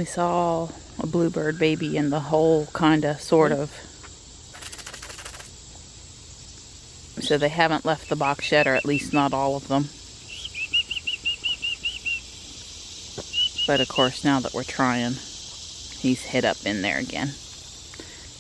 saw a bluebird baby in the hole, kinda, sort of. So they haven't left the box yet, or at least not all of them. But of course, now that we're trying, he's hid up in there again.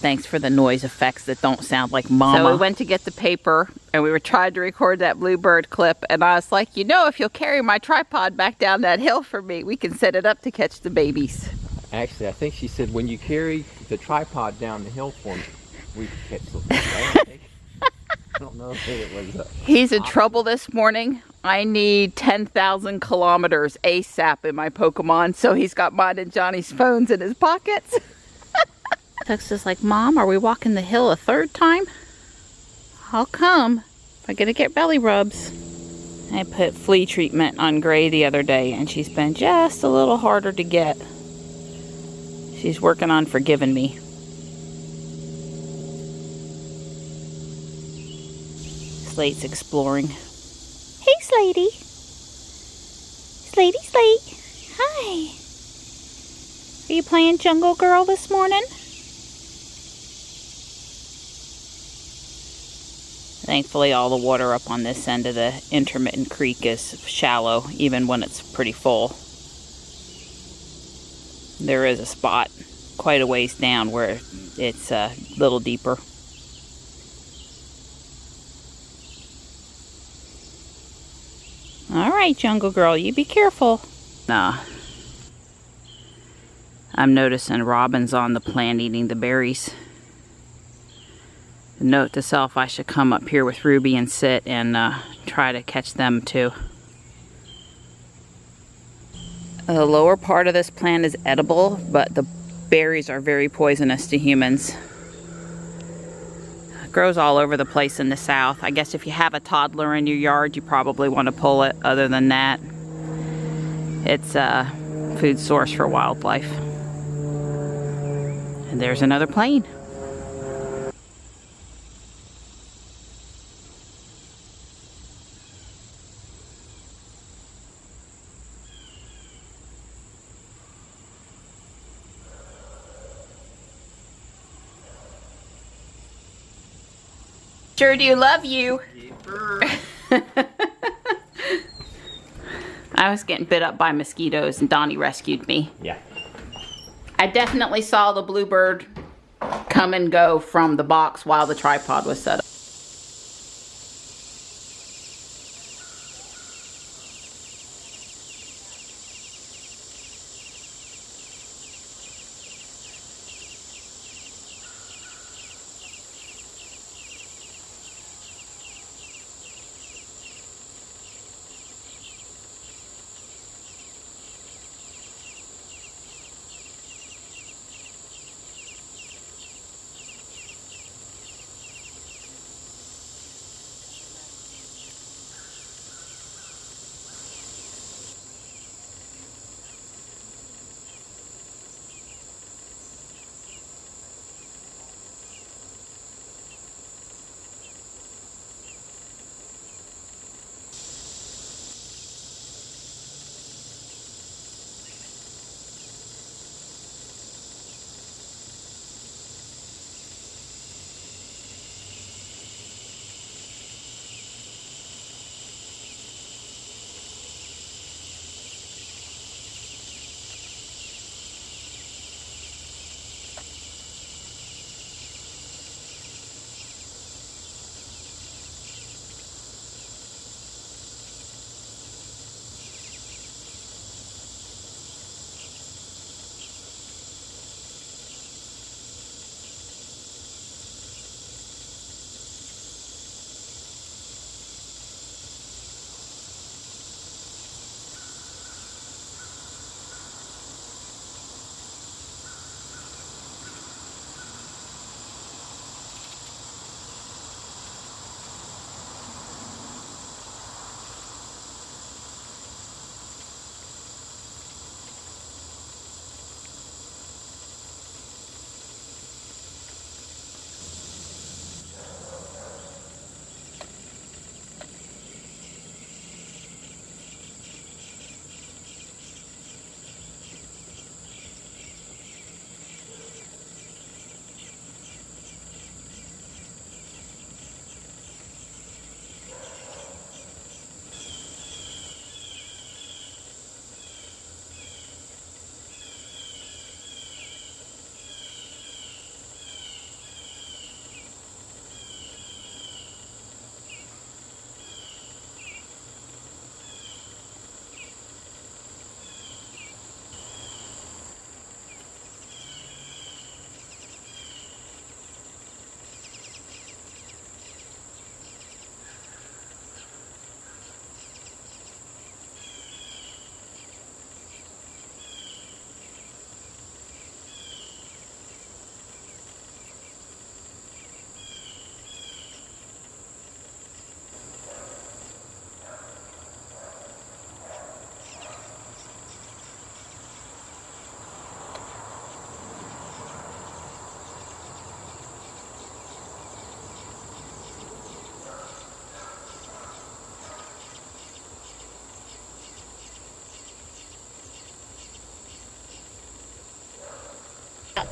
Thanks for the noise effects that don't sound like mama. So we went to get the paper, and we were trying to record that bluebird clip, and I was like, you know, if you'll carry my tripod back down that hill for me, we can set it up to catch the babies. Actually, I think she said, when you carry the tripod down the hill for me, we can catch them. I don't know if it was He's in trouble this morning. I need 10,000 kilometers ASAP in my Pokemon, so he's got mine and Johnny's phones in his pockets. Tex is like, Mom, are we walking the hill a third time? I'll come if I get belly rubs. I put flea treatment on Gray the other day, and she's been just a little harder to get. She's working on forgiving me. Slate's exploring. Hey, Slatey. Slatey, Slate. Hi. Are you playing Jungle Girl this morning? Thankfully, all the water up on this end of the intermittent creek is shallow, even when it's pretty full. There is a spot quite a ways down where it's a little deeper. All right, Jungle Girl, you be careful. Nah. I'm noticing robins on the plant eating the berries. Note to self, I should come up here with Ruby and sit and try to catch them too. The lower part of this plant is edible, but the berries are very poisonous to humans. It grows all over the place in the south. I guess if you have a toddler in your yard, you probably want to pull it. Other than that, it's a food source for wildlife. And there's another plane. Sure do love you. I was getting bit up by mosquitoes and Donnie rescued me. Yeah. I definitely saw the bluebird come and go from the box while the tripod was set up.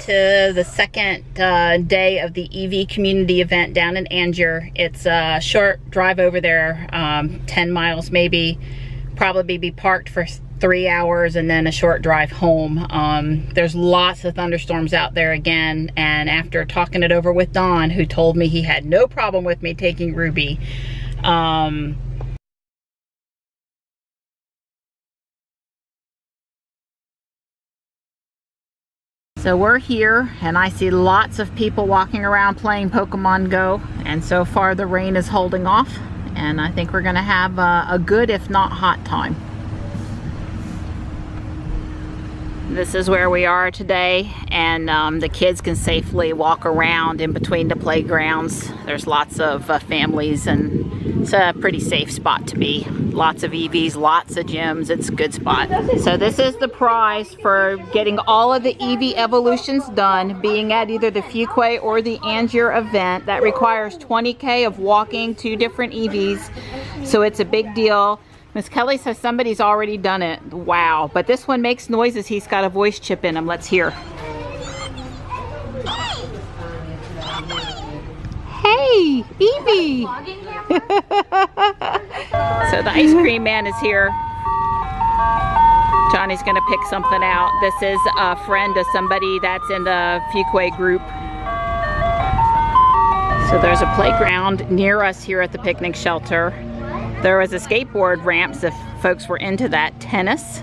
to the second day of the Eevee community event down in Angier. It's a short drive over there, 10 miles maybe. Probably be parked for 3 hours and then a short drive home. There's lots of thunderstorms out there again, and after talking it over with Don, who told me he had no problem with me taking Ruby, so we're here, and I see lots of people walking around playing Pokemon Go, and so far the rain is holding off, and I think we're gonna have a good, if not hot, time. This is where we are today, and the kids can safely walk around in between the playgrounds. There's lots of families, and it's a pretty safe spot to be. Lots of Eevees, lots of gyms. It's a good spot. So this is the prize for getting all of the Eevee evolutions done, being at either the Fuquay or the Angier event. That requires 20K of walking 2 different Eevees, so it's a big deal. Miss Kelly says somebody's already done it. Wow. But this one makes noises. He's got a voice chip in him. Let's hear. Hey, Eevee. So the ice cream man is here. Johnny's going to pick something out. This is a friend of somebody that's in the Fuquay group. So there's a playground near us here at the picnic shelter. There was a skateboard ramps if folks were into that. Tennis,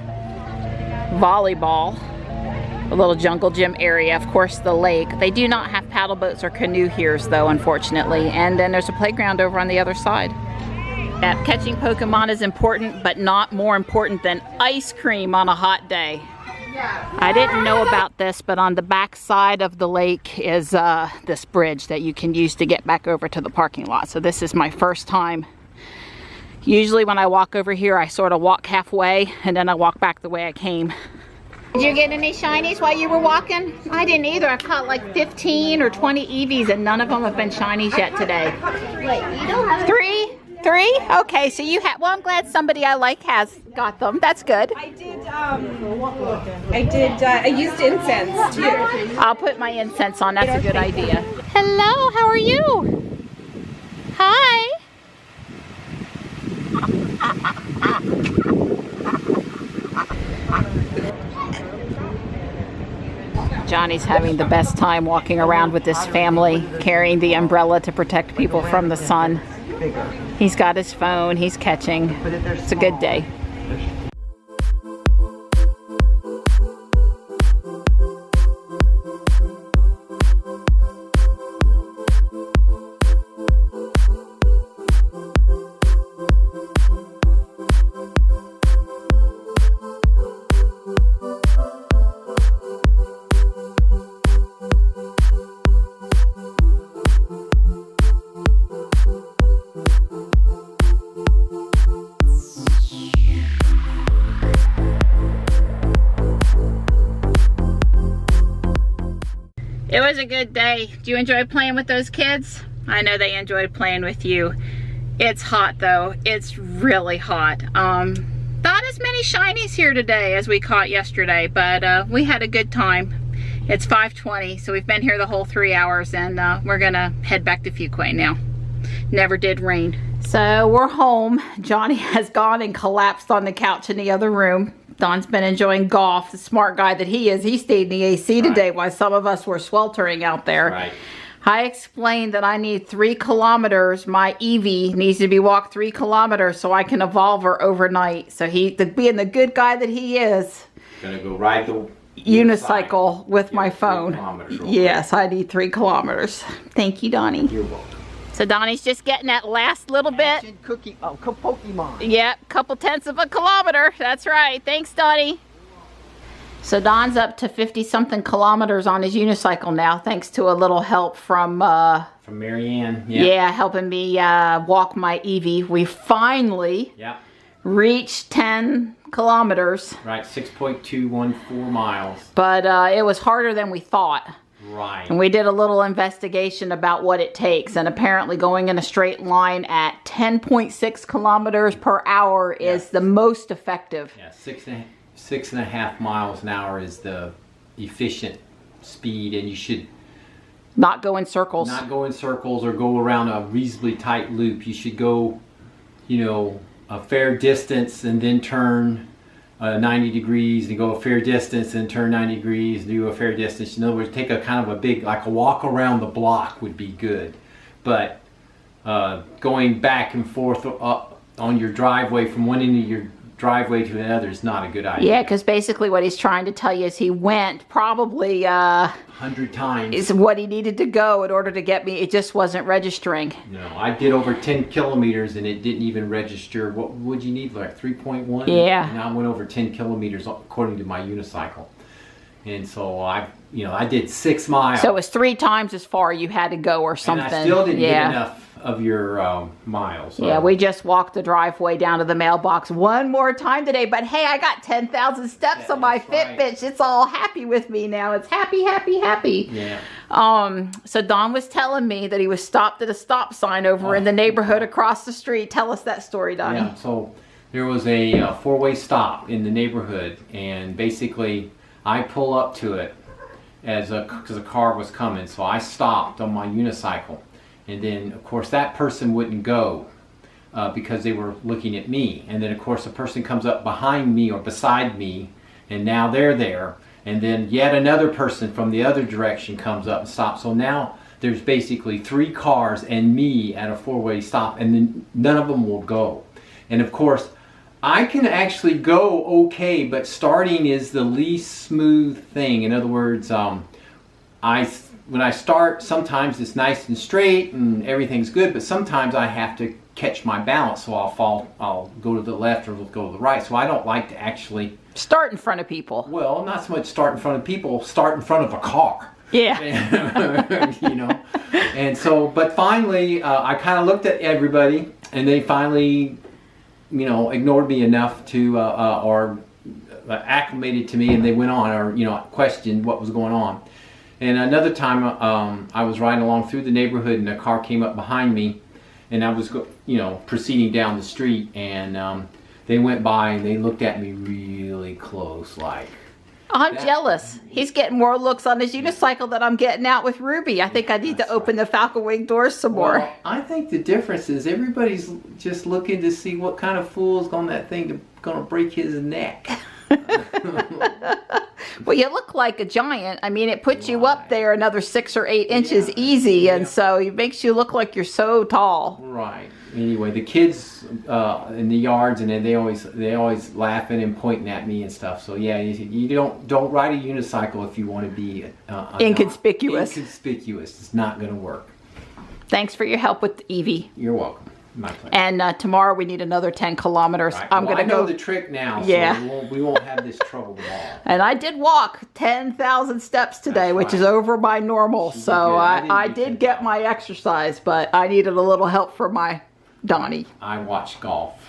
volleyball, a little jungle gym area, of course the lake. They do not have paddle boats or canoe here though, unfortunately. And then there's a playground over on the other side. Yeah, catching Pokemon is important, but not more important than ice cream on a hot day. I didn't know about this, but on the back side of the lake is this bridge that you can use to get back over to the parking lot. So this is my first time. Usually when I walk over here, I sort of walk halfway and then I walk back the way I came. Did you get any shinies while you were walking? I didn't either. I've caught like 15 or 20 Eevees and none of them have been shinies yet today. Wait, you don't have 3? Okay, so you have, well, I'm glad somebody I like has got them. That's good. I used incense too. I'll put my incense on. That's a good idea. Hello, how are you? Hi. Johnny's having the best time walking around with this family, carrying the umbrella to protect people from the sun. He's got his phone, he's catching. It's a good day. It was a good day. Do you enjoy playing with those kids? I know they enjoyed playing with you. It's hot though. It's really hot. Not as many shinies here today as we caught yesterday, but we had a good time. It's 5:20, so we've been here the whole 3 hours, and we're gonna head back to Fuquay now. Never did rain. So we're home. Johnny has gone and collapsed on the couch in the other room. Don's been enjoying golf. The smart guy that he is, he stayed in the AC today while some of us were sweltering out there. Right. I explained that I need 3 kilometers. My Eevee needs to be walked 3 kilometers so I can evolve her overnight. So he, being the good guy that he is, Gonna go ride the unicycle with my phone. 3 kilometers real Yes, I need 3 kilometers. Thank you, Donnie. You're welcome. So Donnie's just getting that last little bit. Cookie, Pokemon. Yep, couple tenths of a kilometer. That's right. Thanks, Donnie. So Don's up to 50-something kilometers on his unicycle now, thanks to a little help from Marianne. yeah, helping me walk my Eevee. We finally reached 10 kilometers. Right, 6.214 miles. But it was harder than we thought. Right. And we did a little investigation about what it takes, and apparently going in a straight line at 10.6 kilometers per hour is the most effective. Yeah, 6.5 miles an hour is the efficient speed, and you should not go in circles. not go in circles or go around a reasonably tight loop. You should go, you know, a fair distance and then turn 90 degrees and go a fair distance and turn 90 degrees and do a fair distance. In other words, take a kind of a big, like a walk around the block would be good. But going back and forth up on your driveway from one end of your driveway to another is not a good idea. Yeah, because basically what he's trying to tell you is he went probably 100 times is what he needed to go in order to get me. It just wasn't registering. No, I did over 10 kilometers and it didn't even register. What would you need, like 3.1? Yeah. And I went over 10 kilometers according to my unicycle. And so I did 6 miles. So it was 3 times as far you had to go or something. And I still didn't get enough of your miles. So. Yeah, we just walked the driveway down to the mailbox one more time today. But hey, I got 10,000 steps on my Fitbit. Right. It's all happy with me now. It's happy, happy, happy. Yeah. So Don was telling me that he was stopped at a stop sign over in the neighborhood across the street. Tell us that story, Donnie. Yeah, so there was a 4-way stop in the neighborhood, and basically I pull up to it because a car was coming. So I stopped on my unicycle. And then, of course, that person wouldn't go because they were looking at me. And then, of course, a person comes up behind me or beside me, and now they're there. And then yet another person from the other direction comes up and stops. So now there's basically 3 cars and me at a 4-way stop, and then none of them will go. And, of course, I can actually go okay, but starting is the least smooth thing. In other words, when I start, sometimes it's nice and straight and everything's good, but sometimes I have to catch my balance, so I'll go to the left or go to the right. So I don't like to actually start in front of people. Well, not so much start in front of people, start in front of a car. Yeah. You know. And so, but finally, I kind of looked at everybody, and they finally, you know, ignored me enough to, or acclimated to me, and they went on, or, you know, questioned what was going on. And another time, I was riding along through the neighborhood, and a car came up behind me, and I was, you know, proceeding down the street, and they went by and they looked at me really close, like. I'm jealous. He's getting more looks on his unicycle than I'm getting out with Ruby. I think I need to open the Falcon Wing doors some more. Well, I think the difference is everybody's just looking to see what kind of fool's on that thing gonna break his neck. Well, you look like a giant. I mean, it puts you up there another 6 or 8 inches easy, and so it makes you look like you're so tall. Right. Anyway, the kids in the yards, and they always laughing and pointing at me and stuff. So yeah, you don't ride a unicycle if you want to be inconspicuous. Inconspicuous. It's not going to work. Thanks for your help with Eevee. You're welcome. My pleasure. And tomorrow we need another 10 kilometers. Right. I'm gonna I know the trick now, so we won't have this trouble tomorrow. And I did walk 10,000 steps today, which is over my normal. So I did get my exercise, but I needed a little help from my Donnie. I watch golf.